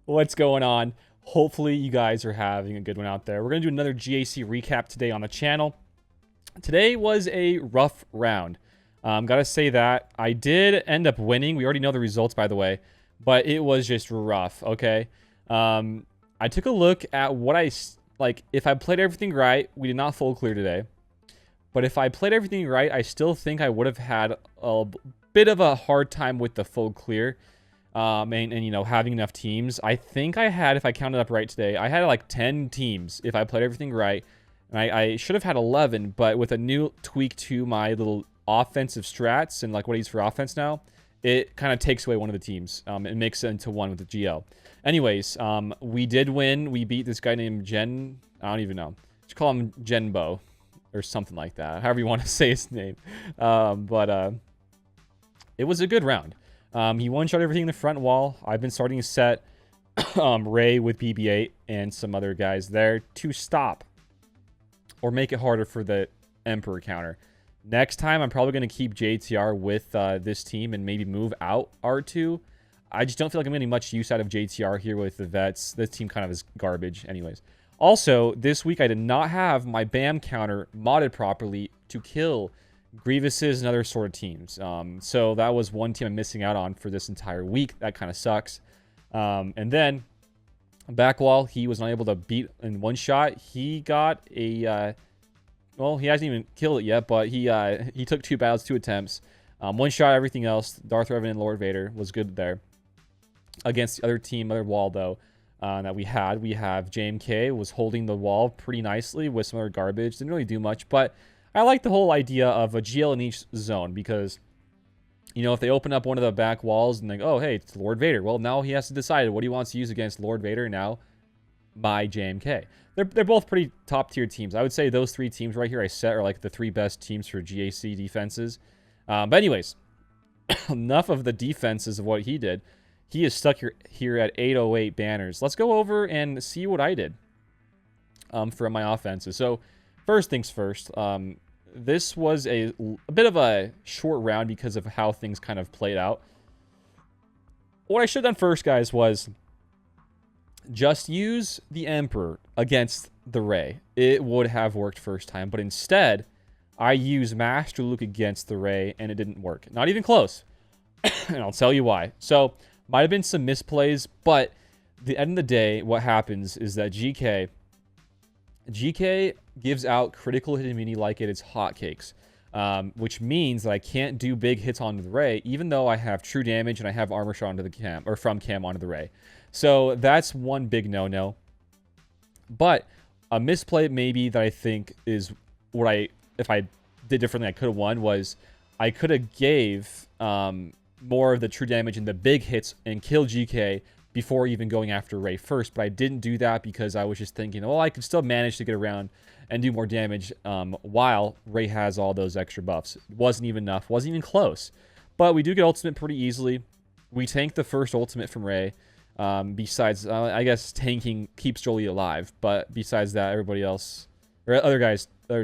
What's going on? Hopefully you guys are having a good one out there. We're going to do another GAC recap today on the channel. Today was a rough round. Gotta say that. I did end up winning. We already know the results, by the way. But it was just rough, okay? I took a look at what if I played everything right, we did not full clear today. But if I played everything right, I still think I would have had a bit of a hard time with the full clear. And you know, having enough teams. I think I had, if I counted up right today, I had like 10 teams if I played everything right. And I should have had 11, but with a new tweak to my little offensive strats and like what I use for offense now, it kind of takes away one of the teams. It makes it into one with the GL. Anyways, we did win. We beat this guy named Jen. I don't even know. Just call him Genbo or something like that. However you want to say his name. It was a good round. He one-shot everything in the front wall. I've been starting to set Ray with BB-8 and some other guys there to stop or make it harder for the Emperor counter. Next time, I'm probably going to keep JTR with this team and maybe move out R2. I just don't feel like I'm getting much use out of JTR here with the vets. This team kind of is garbage anyways. Also, this week I did not have my BAM counter modded properly to kill Grievouses and other sort of teams. So that was one team I'm missing out on for this entire week. That kind of sucks. And then Backwall, he was not able to beat in one shot. He got a well, he hasn't even killed it yet, but he took 2 battles, 2 attempts. One shot everything else. Darth, Revan, and Lord Vader was good there. Against the other team, other wall though, that we have JMK was holding the wall pretty nicely with some other garbage. Didn't really do much, but I like the whole idea of a GL in each zone because, you know, if they open up one of the back walls and think, oh, hey, it's Lord Vader. Well, now he has to decide what he wants to use against Lord Vader now by JMK. They're both pretty top-tier teams. I would say those 3 teams right here I set are like the 3 best teams for GAC defenses. But anyways, enough of the defenses of what he did. He is stuck here at 808 banners. Let's go over and see what I did for my offenses. So first things first, this was a bit of a short round because of how things kind of played out. What I should have done first, guys, was just use the Emperor against the Rey. It would have worked first time, but instead, I used Master Luke against the Rey, and it didn't work. Not even close. And I'll tell you why. So, might have been some misplays, but at the end of the day, what happens is that GK gives out critical hit immunity like it is hotcakes, which means that I can't do big hits onto the Rey, even though I have true damage and I have armor shot onto the cam, or from cam onto the Rey. So that's one big no-no. But a misplay maybe that I think is what if I did differently, I could have won, was I could have gave more of the true damage and the big hits and kill GK before even going after Rey first, but I didn't do that because I was just thinking, well, I could still manage to get around and do more damage while Rey has all those extra buffs. It wasn't even enough, wasn't even close. But we do get ultimate pretty easily. We tank the first ultimate from Rey. Besides, I guess tanking keeps Jolie alive, but besides that, everybody else, or other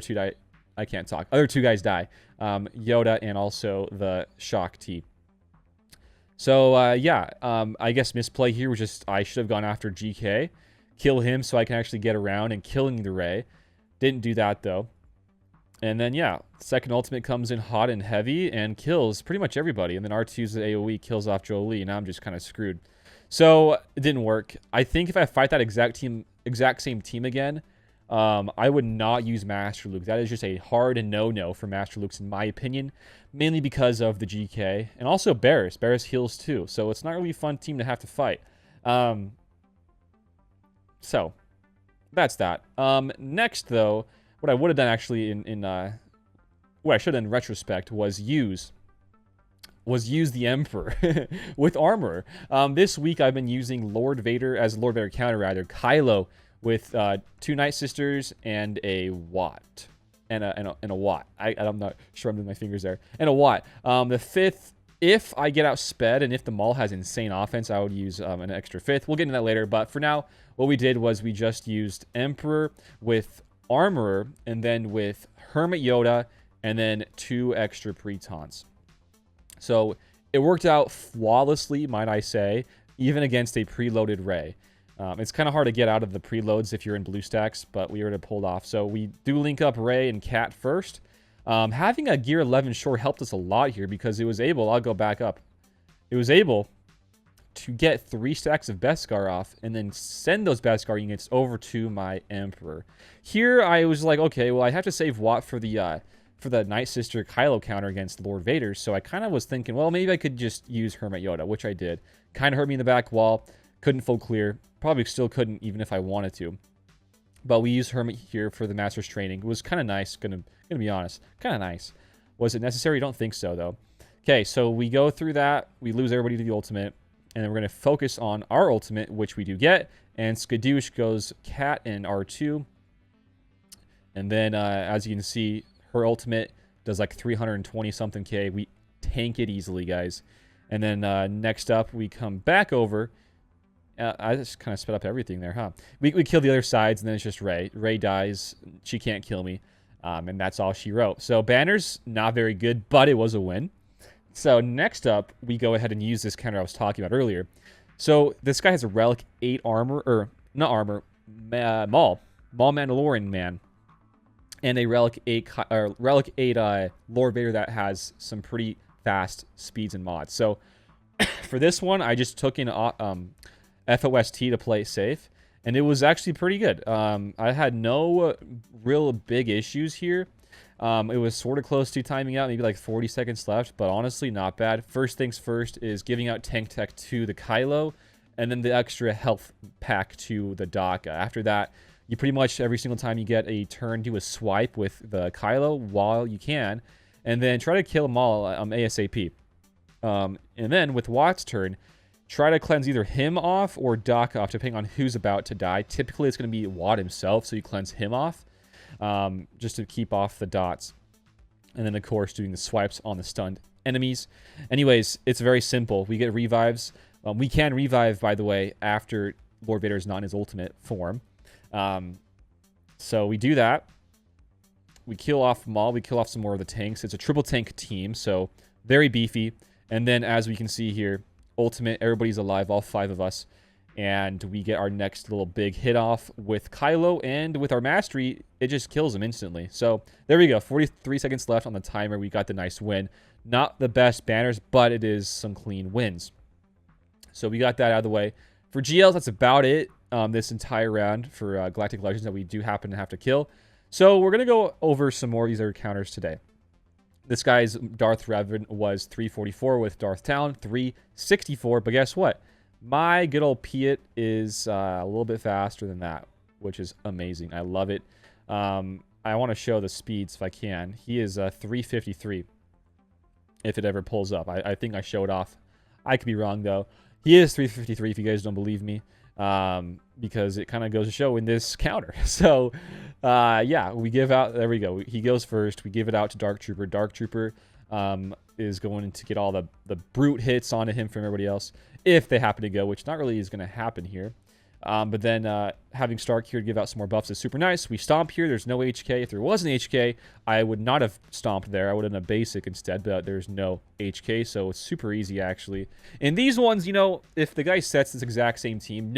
2 die. I can't talk. Other 2 guys die. Yoda and also the Shock T. So, yeah, I guess misplay here was just I should have gone after GK, kill him so I can actually get around and killing the Rey. Didn't do that, though. And then, yeah, second ultimate comes in hot and heavy and kills pretty much everybody. And then R2's AoE kills off Jolie, and now I'm just kind of screwed. So, it didn't work. I think if I fight that exact same team again, I would not use Master Luke. That is just a hard no-no for Master Luke's, in my opinion, mainly because of the GK. And also Barris. Barris heals too, so it's not really a fun team to have to fight. So, that's that. Next, though, what I would have done actually what I should have done in retrospect was use the Emperor with armor. This week I've been using Lord Vader as Lord Vader counter, rather, Kylo, with 2 Night Sisters and a Watt. And a Watt. I'm not sure I'm doing my fingers there. And a Watt. The 5th, if I get outsped and if the Maul has insane offense, I would use an extra 5th. We'll get into that later. But for now, what we did was we just used Emperor with Armorer and then with Hermit Yoda and then 2 extra Pretons. So it worked out flawlessly, might I say. even against a preloaded Ray. It's kind of hard to get out of the preloads if you're in blue stacks, but we were able to pull it off. So we do link up Ray and Cat first. Having a Gear 11 sure helped us a lot here because it was able, I'll go back up. It was able to get 3 stacks of Beskar off and then send those Beskar units over to my Emperor. Here I was like, okay, well I have to save Watt for the Night Sister Kylo counter against Lord Vader. So I kind of was thinking, well, maybe I could just use Hermit Yoda, which I did. Kind of hurt me in the back wall. Couldn't full clear. Probably still couldn't even if I wanted to. But we used Hermit here for the Master's Training. It was kind of nice, gonna be honest. Kind of nice. Was it necessary? Don't think so, though. Okay, so we go through that. We lose everybody to the ultimate. And then we're going to focus on our ultimate, which we do get. And SWGoH goes Cat and R2. And then, as you can see, her ultimate does like 320-something K. We tank it easily, guys. And then next up, we come back over. I just kind of sped up everything there, huh? We kill the other sides, and then it's just Rey. Rey dies. She can't kill me. And that's all she wrote. So banners, not very good, but it was a win. So next up, we go ahead and use this counter I was talking about earlier. So this guy has a Relic 8 armor, or not armor, Maul Mandalorian man. And a Relic 8 Lord Vader that has some pretty fast speeds and mods. So for this one, I just took in FOST to play safe, and it was actually pretty good. I had no real big issues here. It was sort of close to timing out, maybe like 40 seconds left, but honestly, not bad. First things first is giving out tank tech to the Kylo, and then the extra health pack to the Daka. After that, you pretty much every single time you get a turn, do a swipe with the Kylo while you can, and then try to kill them all ASAP. And then with Watt's turn, try to cleanse either him off or Daka off, depending on who's about to die. Typically, it's going to be Watt himself, so you cleanse him off. Just to keep off the dots. And then, of course, doing the swipes on the stunned enemies. Anyways, it's very simple. We get revives. We can revive, by the way, after Lord Vader is not in his ultimate form. So we do that. We kill off Maul. We kill off some more of the tanks. It's a triple tank team, so very beefy. And then, as we can see here, ultimate, everybody's alive, all 5 of us. And we get our next little big hit off with Kylo, and with our mastery, it just kills him instantly. So there we go, 43 seconds left on the timer. We got the nice win. Not the best banners, but it is some clean wins. So we got that out of the way. For GLs, that's about it this entire round for Galactic Legends that we do happen to have to kill. So we're going to go over some more of these other counters today. This guy's Darth Revan was 344 with Darth Talon, 364, but guess what? My good old Piet is a little bit faster than that, which is amazing. I love it. I want to show the speeds if I can. He is 353 if it ever pulls up. I think I showed off. I could be wrong, though. He is 353 if you guys don't believe me, because it kind of goes to show in this counter. So, yeah, we give out... There we go. He goes first. We give it out to Dark Trooper. Dark Trooper is going to get all the brute hits onto him from everybody else, if they happen to go, which not really is going to happen here. But then having Stark here to give out some more buffs is super nice. We stomp here. There's no HK. If there was an HK, I would not have stomped there. I would have done a basic instead, but there's no HK, so it's super easy, actually. In these ones, you know, if the guy sets this exact same team,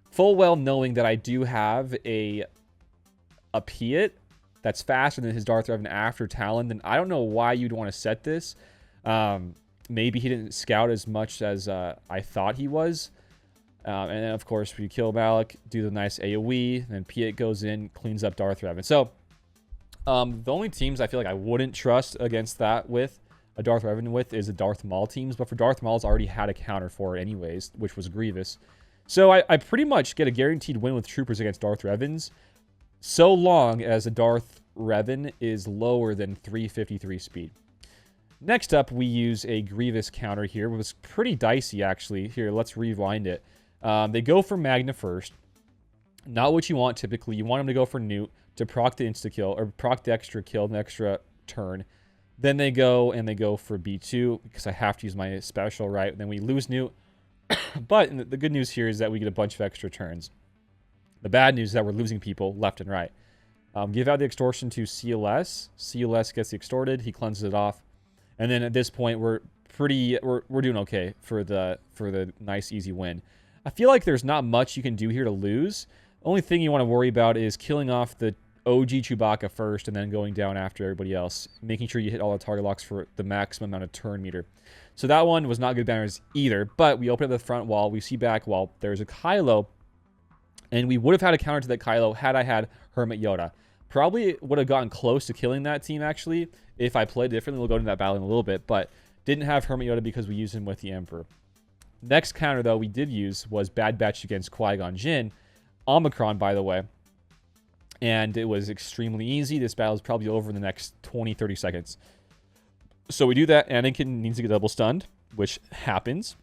full well knowing that I do have a Piet that's faster than his Darth Revan after Talon, then I don't know why you'd want to set this. Maybe he didn't scout as much as I thought he was. And then, of course, we kill Malik, do the nice AoE, then Piet goes in, cleans up Darth Revan. So, the only teams I feel like I wouldn't trust against that with, a Darth Revan with, is the Darth Maul teams. But for Darth Maul's already had a counter for it anyways, which was Grievous. So I pretty much get a guaranteed win with Troopers against Darth Revans, so long as a Darth Revan is lower than 353 speed. Next up, we use a Grievous counter here. It was pretty dicey, actually. Here, let's rewind it. They go for Magna first. Not what you want, typically. You want them to go for Newt to proc the insta-kill, or proc the extra kill, the extra turn. Then they go for B2, because I have to use my special, right? Then we lose Newt. But the good news here is that we get a bunch of extra turns. The bad news is that we're losing people left and right. Give out the extortion to CLS. CLS gets extorted. He cleanses it off. And then at this point, we're we're doing okay for the nice easy win. I feel like there's not much you can do here to lose. Only thing you want to worry about is killing off the OG Chewbacca first and then going down after everybody else, making sure you hit all the target locks for the maximum amount of turn meter. So that one was not good banners either, but we open up the front wall, we see back wall, there's a Kylo, and we would have had a counter to that Kylo had I had Hermit Yoda. Probably would have gotten close to killing that team, actually, if I played differently. We'll go into that battle in a little bit, but didn't have Hermit Yoda because we used him with the Emperor. Next counter, though, we did use was Bad Batch against Qui-Gon Jinn. Omicron, by the way. And it was extremely easy. This battle is probably over in the next 20, 30 seconds. So we do that. Anakin needs to get double stunned, which happens.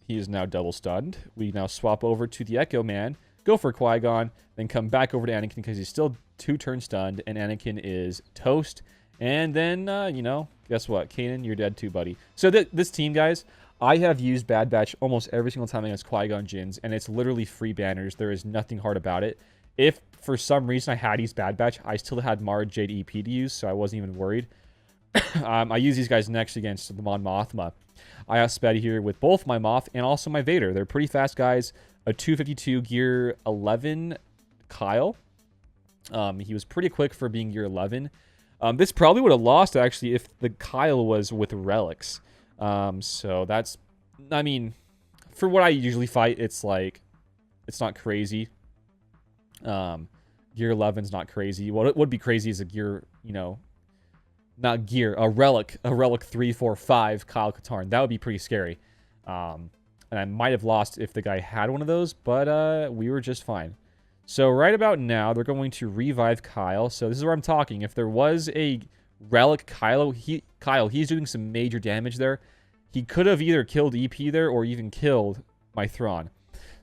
He is now double stunned. We now swap over to the Echo Man, go for Qui-Gon, then come back over to Anakin because he's still 2-turn stunned, and Anakin is toast. And then, you know, guess what? Kanan, you're dead too, buddy. So this team, guys, I have used Bad Batch almost every single time against Qui-Gon Jinns, and it's literally free banners. There is nothing hard about it. If for some reason I had used Bad Batch, I still had Mara Jade EP to use, so I wasn't even worried. I use these guys next against the Mon Mothma. I outsped here with both my Moff and also my Vader. They're pretty fast guys. A 252 gear 11 Kyle. He was pretty quick for being gear 11. This probably would have lost, actually, if the Kyle was with relics. So that's, I mean, for what I usually fight, it's like, it's not crazy. Gear 11's not crazy. What would be crazy is a gear, you know, not gear, a relic 3, 4, 5 Kyle Katarn. That would be pretty scary. And I might have lost if the guy had one of those, but we were just fine. So right about now, they're going to revive Kyle. So this is where I'm talking. If there was a relic Kyle, he's doing some major damage there. He could have either killed EP there or even killed my Thrawn.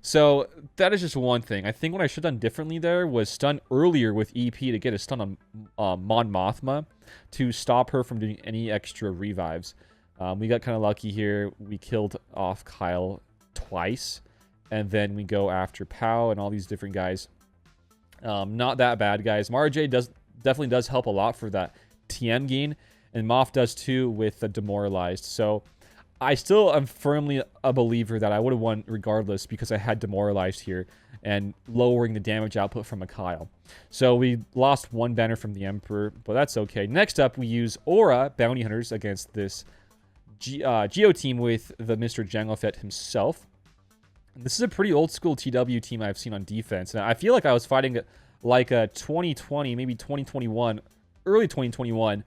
So that is just one thing. I think what I should have done differently there was stun earlier with EP to get a stun on Mon Mothma to stop her from doing any extra revives. We got kind of lucky here. We killed off Kyle twice, and then we go after Pow and all these different guys. Not that bad, guys. Mara Jade definitely does help a lot for that TM gain, and Moff does too with the Demoralized. So I still am firmly a believer that I would have won regardless because I had Demoralized here and lowering the damage output from a Kyle. So we lost one banner from the Emperor, but that's okay. Next up, we use Aura Bounty Hunters against this Geo team with the Mr. Jango Fett himself. This is a pretty old school TW team I've seen on defense. And I feel like I was fighting like a 2020, maybe 2021, early 2021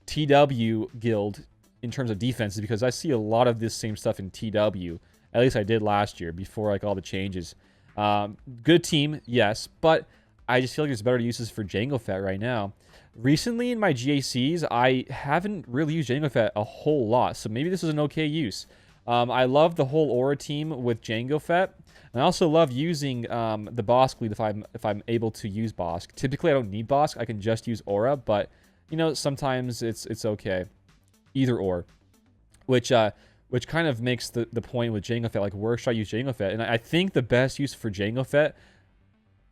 TW guild in terms of defenses because I see a lot of this same stuff in TW. At least I did last year before like all the changes. Good team, yes, but I just feel like there's better uses for Jango Fett right now. Recently in my GACs, I haven't really used Jango Fett a whole lot, so maybe this is an okay use. I love the whole Aura team with Jango Fett. And I also love using the Bosk lead if I'm able to use Bosk. Typically, I don't need Bosk. I can just use Aura, but you know sometimes it's okay, either or. Which kind of makes the point with Jango Fett. Like, where should I use Jango Fett? And I think the best use for Jango Fett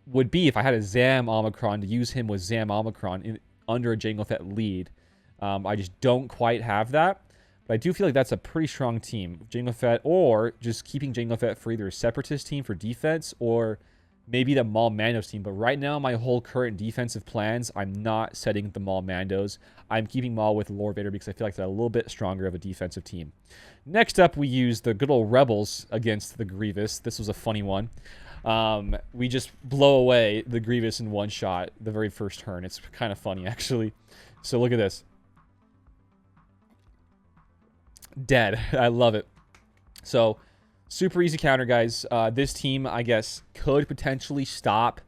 would be if I had a Zam Omicron to use him with Zam Omicron under a Jango Fett lead. I just don't quite have that. But I do feel like that's a pretty strong team. Jango Fett, or just keeping Jango Fett for either a Separatist team for defense, or maybe the Maul Mandos team. But right now, my whole current defensive plans, I'm not setting the Maul Mandos. I'm keeping Maul with Lord Vader because I feel like they're a little bit stronger of a defensive team. Next up, we use the good old Rebels against the Grievous. This was a funny one. We just blow away the Grievous in one shot the very first turn. It's kind of funny, actually. So look at this. Dead. I love it. So, super easy counter, guys. This team, I guess, could potentially stop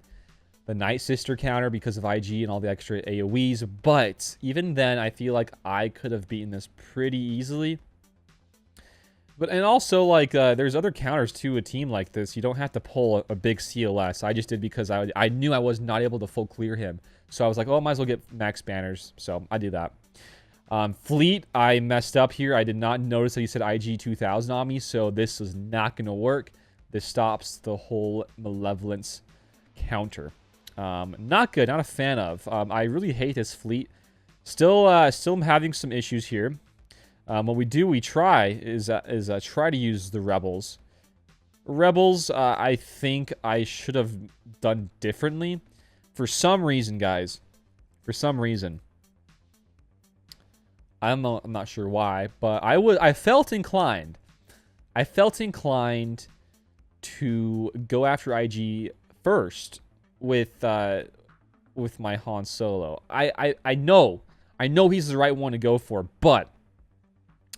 the Night Sister counter because of IG and all the extra AoEs. But even then, I feel like I could have beaten this pretty easily. And also, like, there's other counters to a team like this. You don't have to pull a big CLS. I just did because I knew I was not able to full clear him. So I was like, oh, I might as well get max banners. So I do that. Fleet, I messed up here. I did not notice that he said IG 2000 on me, so this is not going to work. This stops the whole Malevolence counter. Not good. Not a fan of. I really hate this fleet. Still am having some issues here. What we try is try to use the rebels. Rebels, I think I should have done differently. For some reason, guys. For some reason. I'm not sure why, but I felt inclined. I felt inclined to go after IG first with my Han Solo. I know he's the right one to go for, but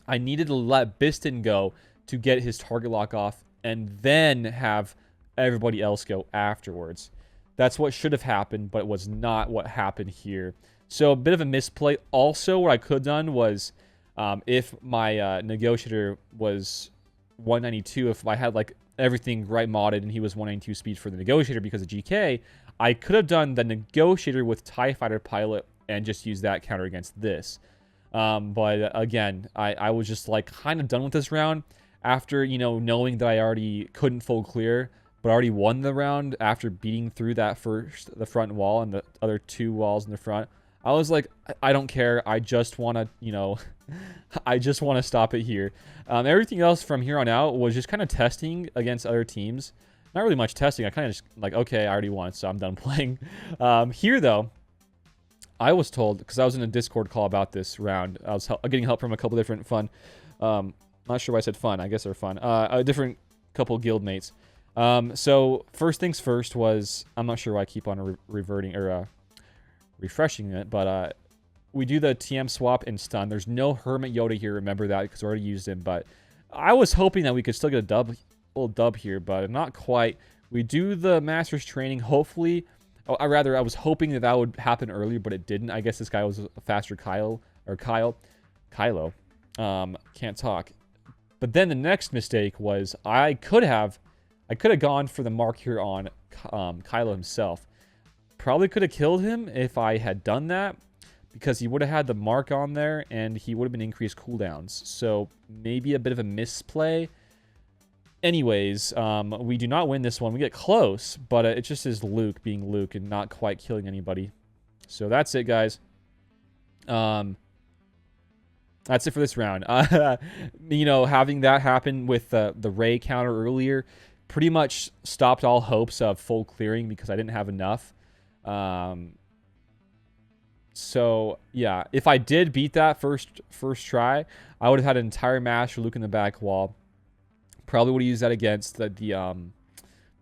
I needed to let Biston go to get his target lock off and then have everybody else go afterwards. That's what should have happened, but it was not what happened here. So a bit of a misplay. Also, what I could have done was, if my negotiator was 192, if I had like everything right modded and he was 192 speed for the negotiator because of GK, I could have done the negotiator with TIE fighter pilot and just used that counter against this. But again, I was just like kind of done with this round after, you know, knowing that I already couldn't full clear, but already won the round after beating through that the front wall and the other 2 walls in the front. I was like, I don't care. I just want to, you know, I just want to stop it here. Everything else from here on out was just kind of testing against other teams. Not really much testing. I kind of just like, okay, I already won, so I'm done playing. Here, though, I was told, because I was in a Discord call about this round, I was getting help from a couple different fun, not sure why I said fun, I guess they're fun, a different couple guild mates. So first things first was, I'm not sure why I keep on reverting, or refreshing it, but we do the TM swap and stun. There's no Hermit Yoda here, remember that, because we already used him, but I was hoping that we could still get a little dub here, but not quite. We do the Master's Training, hopefully. I was hoping that would happen earlier, but it didn't. I guess this guy was a faster Kylo. Can't talk. But then the next mistake was I could have gone for the mark here on Kylo himself. Probably could have killed him if I had done that, because he would have had the mark on there and he would have been increased cooldowns. So maybe a bit of a misplay. Anyways, we do not win this one. We get close, but it just is Luke being Luke and not quite killing anybody. So that's it, guys. That's it for this round. You know, having that happen with the Rey counter earlier pretty much stopped all hopes of full clearing because I didn't have enough. So, yeah, if I did beat that first try, I would have had an entire Master Luke in the back wall. Probably would have used that against the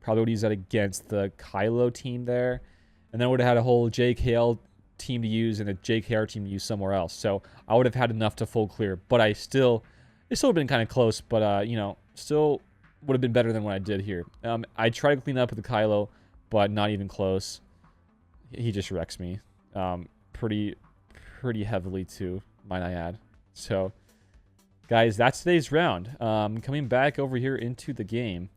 Kylo team there, and then would have had a whole JKL team to use and a JKR team to use somewhere else. So I would have had enough to full clear, but it still would have been kind of close. But you know, still would have been better than what I did here. I tried to clean up with the Kylo, but not even close. He just wrecks me, pretty heavily too, might I add. So. Guys, that's today's round. Coming back over here into the game,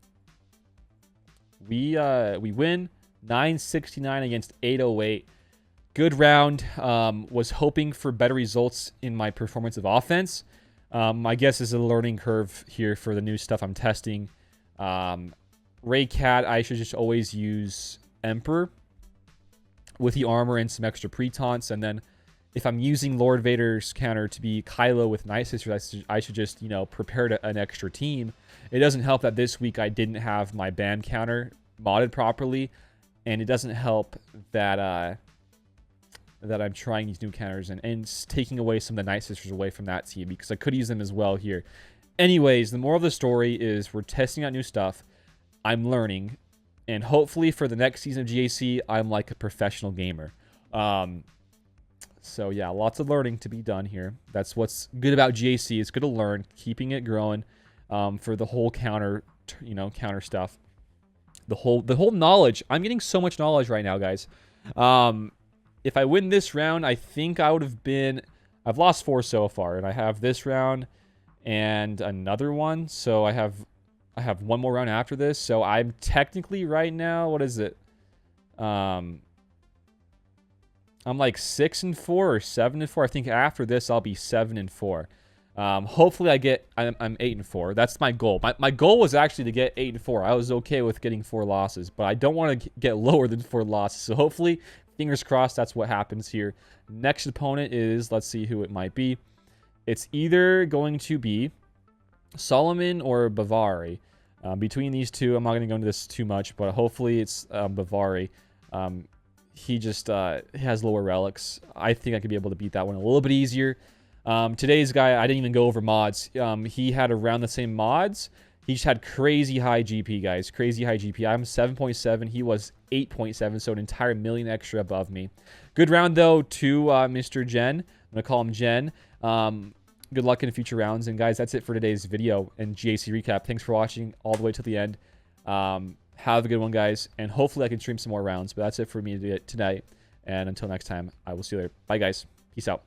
we win 969 against 808. Good round. Was hoping for better results in my performance of offense. I guess is a learning curve here for the new stuff I'm testing. Rey Cat, I should just always use Emperor with the armor and some extra pre-taunts, and then if I'm using Lord Vader's counter to be Kylo with Night Sisters, I should just, you know, prepare an extra team. It doesn't help that this week I didn't have my BAM counter modded properly, and it doesn't help that that I'm trying these new counters and taking away some of the Night Sisters away from that team, because I could use them as well here. Anyways, the moral of the story is we're testing out new stuff. I'm learning, and hopefully for the next season of GAC, I'm like a professional gamer. So yeah, lots of learning to be done here. That's what's good about GAC. It's good to learn, keeping it growing, for the whole counter stuff. The whole knowledge. I'm getting so much knowledge right now, guys. If I win this round, I think I would have been. I've lost 4 so far, and I have this round and another one. So I have one more round after this. So I'm technically right now. What is it? I'm like 6-4 or 7-4. I think after this I'll be 7-4. Hopefully I'm 8-4. That's my goal. My goal was actually to get 8-4. I was okay with getting 4 losses, but I don't want to get lower than 4 losses. So hopefully, fingers crossed, that's what happens here. Next opponent is, let's see who it might be. It's either going to be Solomon or Bavari. Between these two, I'm not going to go into this too much, but hopefully it's Bavari. He just has lower relics. I think I could be able to beat that one a little bit easier. Today's guy, I didn't even go over mods. He had around the same mods. He just had crazy high GP, guys. Crazy high GP. I'm 7.7. He was 8.7, so an entire million extra above me. Good round, though, to Mr. Jen. I'm going to call him Jen. Good luck in future rounds. And, guys, that's it for today's video and GAC recap. Thanks for watching all the way till the end. Have a good one, guys. And hopefully I can stream some more rounds. But that's it for me tonight. And until next time, I will see you later. Bye, guys. Peace out.